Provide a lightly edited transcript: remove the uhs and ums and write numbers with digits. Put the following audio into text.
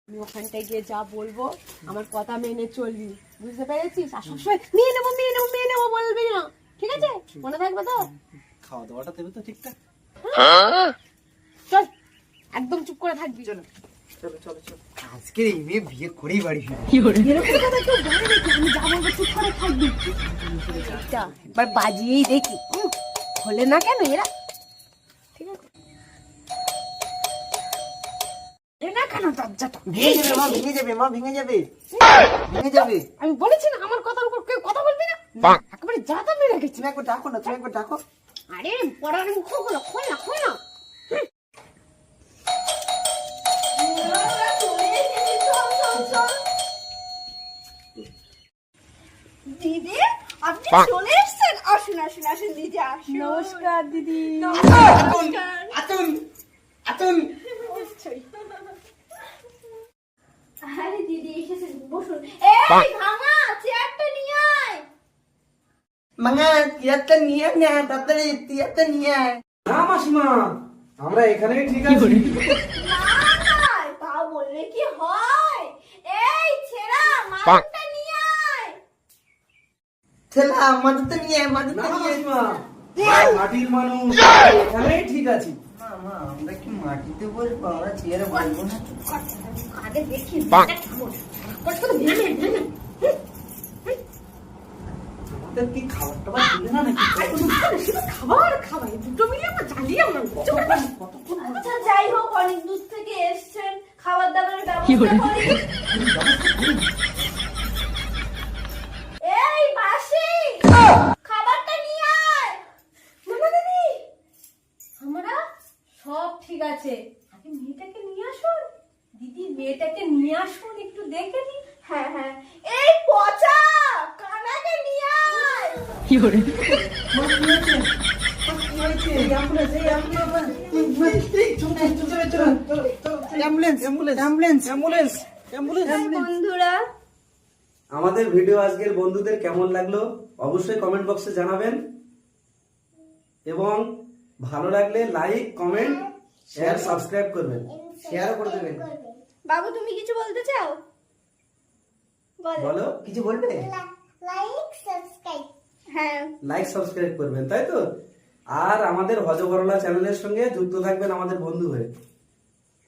আমি ওখানটায় গিয়ে যা বলবো আমার কথা মেনে চলবি, বুঝতে পেরেছিস? আর সবসময় মেয়ে নেবো বলবি না, ঠিক আছে? মনে থাকবে তো? খাওয়া দাওয়াটা দেবে তো ঠিকঠাক? চল, একদম চুপ করে থাকবি। চলো চলো চলো চলো, আজকে এই মেয়ে বিয়ে করেই বাড়ি ফিরবে। এরকম কথা কেউ বলে নাকি? আমি যা বলবো চুপ করে থাকবি। এবার বাজিয়েই দেখি হলে না কেন এরা, ঠিক আছে? ভেঙে যাবে মা, ভেঙে যাবে। আমি বলেছি না আমার কথার উপর কেউ কথা বলবি না, একেবারে যা তা মেরে রেখেছি। তুমি একবার ডাকো না, তুমি একবার ডাকো। আরে পড়ার মুখ খোল না। দিদি আপনি চলে এসেছেন, আসুন আসুন আসুন দিদি আসুন। নমস্কার দিদি। আতুন আতুন। আরে দিদি এসেছেন, বসুন। এই ভাঙা চেয়ারটা নিয়ে আয়। মাঙ্গা তিয়ারটা নিয়ে আয় না, তাড়াতাড়ি তিয়ারটা নিয়ে আয়। না মাসিমা, আমরা এখানেই ঠিক আছি। না না তা বললে কি হয়? এই ছেড়া মাথাটা নিয়ে আয়। ছেলা মাদুরটা নিয়ে আয়, না মাদুরটা নিয়ে আয়। মাসিমা, মাটির মানুষ, এখানেই ঠিক আছি। মা আমরা কি মাটিতে বসবো, আমরা চেয়ারে বসবো না? আগে দেখি মেয়েটা কেমন। কষ্ট করে ভেঙে। আমাদের কি খাবার টাবার দিলে না নাকি? খাবার দুটো মিলে আমার জ্বালিয়ে আমার আচ্ছা যাই হোক, অনেক দূর থেকে এসেছেন, খাবার দাবারের ব্যবস্থা করি। এই বাসি খাবারটা নিয়ে আয়। না দিদি, আমরা সব ঠিক আছে, আগে মেয়েটাকে নিয়ে আসুন। দিদি মেয়েটাকে নিয়ে আসুন, একটু দেখে নি। হ্যাঁ হ্যাঁ, এই পচা কানাকে নিয়ে আয়। বন্ধুরা, আমাদের ভিডিও আজকের বন্ধুদের কেমন লাগলো অবশ্যই কমেন্ট বক্সে জানাবেন, এবং ভালো লাগলে লাইক, কমেন্ট, শেয়ার, সাবস্ক্রাইব করবেন। শেয়ারও করে দেবেন। বাবু তুমি কিছু বলতে চাও? বলো। বলো, কিছু বলবে? হ্যাঁ, লাইক সাবস্ক্রাইব করবেন, তাই তো? আর আমাদের হজবরলা চ্যানেলের সঙ্গে যুক্ত থাকবেন আমাদের বন্ধু হয়ে।